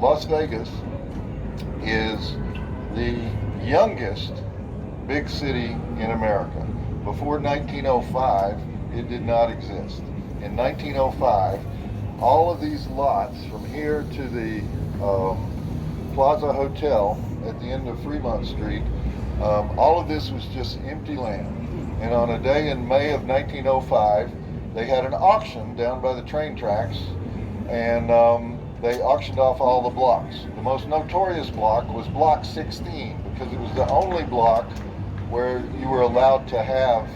Las Vegas is the youngest big city in America. Before 1905, it did not exist. In 1905, all of these lots from here to the Plaza Hotel at the end of Fremont Street, all of this was just empty land. And on a day in May of 1905, they had an auction down by the train tracks, and they auctioned off all the blocks. The most notorious block was Block 16, because it was the only block where you were allowed to have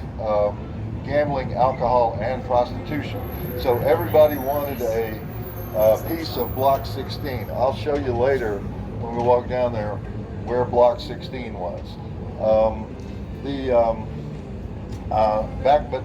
gambling, alcohol, and prostitution. So everybody wanted a piece of Block 16. I'll show you later when we walk down there where Block 16 was.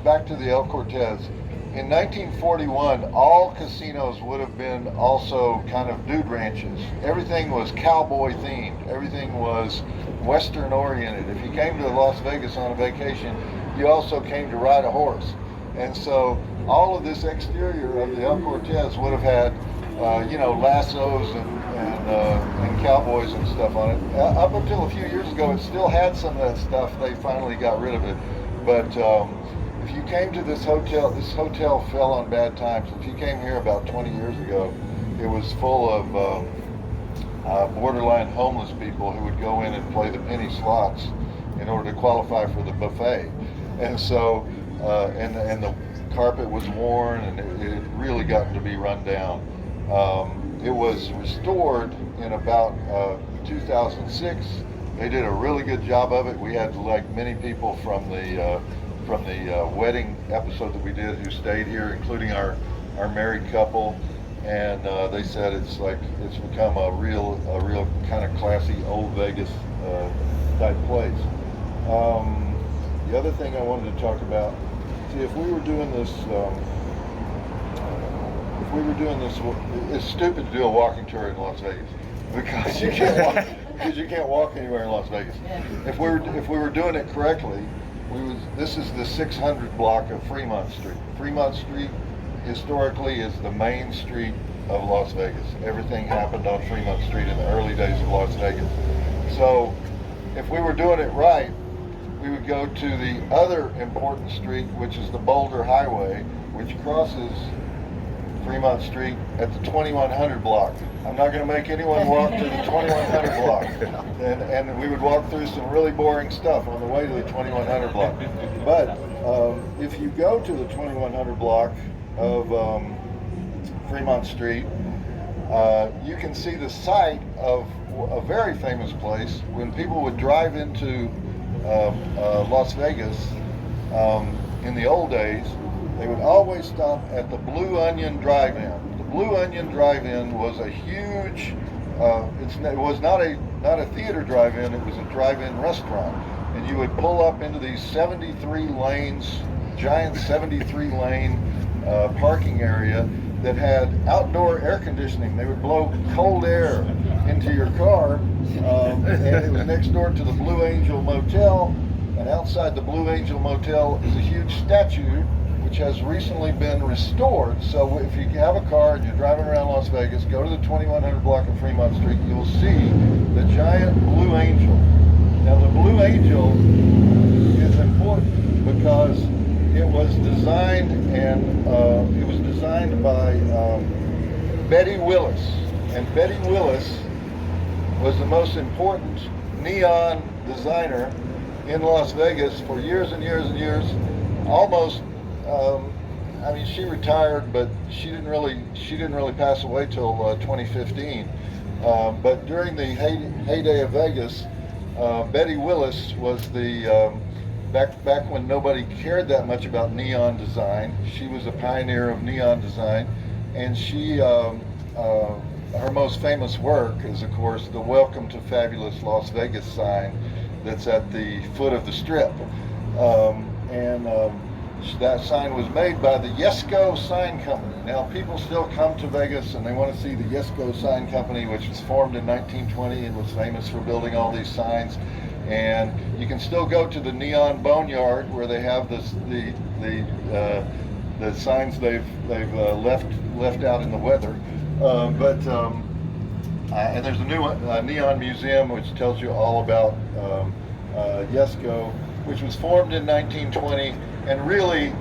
Back to the El Cortez. In 1941, all casinos would have been also kind of dude ranches. Everything was cowboy themed. Everything was Western oriented. If you came to Las Vegas on a vacation, you also came to ride a horse. And so all of this exterior of the El Cortez would have had, lassos and cowboys and stuff on it. Up until a few years ago, it still had some of that stuff. They finally got rid of it. But if you came to this hotel fell on bad times. If you came here about 20 years ago, it was full of borderline homeless people who would go in and play the penny slots in order to qualify for the buffet. And so, and the carpet was worn, and it had really gotten to be run down. It was restored in about 2006. They did a really good job of it. We had many people from the wedding episode that we did who stayed here, including our married couple, and they said it's become a real kind of classy old Vegas type place. The other thing I wanted to talk about, see, if we were doing this, it's stupid to do a walking tour in Las Vegas because you can't walk anywhere in Las Vegas. If we were doing it correctly, this is the 600 block of Fremont Street. Fremont Street historically is the main street of Las Vegas. Everything happened on Fremont Street in the early days of Las Vegas. So if we were doing it right, we would go to the other important street, which is the Boulder Highway, which crosses Fremont Street at the 2100 block. I'm not going to make anyone walk to the 2100 block. And we would walk through some really boring stuff on the way to the 2100 block. But if you go to the 2100 block of Fremont Street, you can see the site of a very famous place. When people would drive into Las Vegas in the old days, they would always stop at the Blue Onion Drive-In. The Blue Onion Drive-In was a huge, it was not a theater drive-in, it was a drive-in restaurant. And you would pull up into these 73 lanes, giant 73 lane parking area that had outdoor air conditioning. They would blow cold air into your car, and it was next door to the Blue Angel Motel. And outside the Blue Angel Motel is a huge statue which has recently been restored. So if you have a car and you're driving around Las Vegas, go to the 2100 block of Fremont Street, you'll see the giant Blue Angel. Now the Blue Angel is important because it was designed by Betty Willis. And Betty Willis was the most important neon designer in Las Vegas for years and years and years. Almost, she retired, but she didn't really pass away till 2015. But during the heyday of Vegas, Betty Willis was the back when nobody cared that much about neon design. She was a pioneer of neon design, and she her most famous work is, of course, the "Welcome to Fabulous Las Vegas" sign that's at the foot of the Strip. That sign was made by the Yesco Sign Company. Now, people still come to Vegas and they want to see the Yesco Sign Company, which was formed in 1920 and was famous for building all these signs. And you can still go to the Neon Boneyard where they have the signs they've left out in the weather. And there's a new neon museum which tells you all about YESCO, which was formed in 1920 and really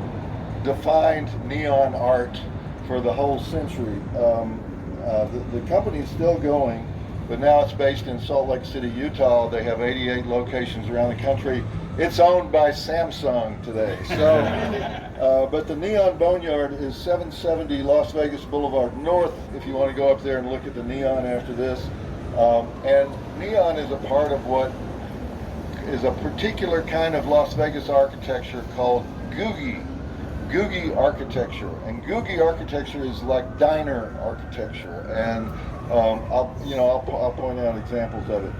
defined neon art for the whole century. The company is still going, but now it's based in Salt Lake City, Utah. They have 88 locations around the country. It's owned by Samsung today. So, but the Neon Boneyard is 770 Las Vegas Boulevard North, if you want to go up there and look at the neon after this. And neon is a part of what is a particular kind of Las Vegas architecture called Googie architecture. And Googie architecture is like diner architecture. And I'll point out examples of it.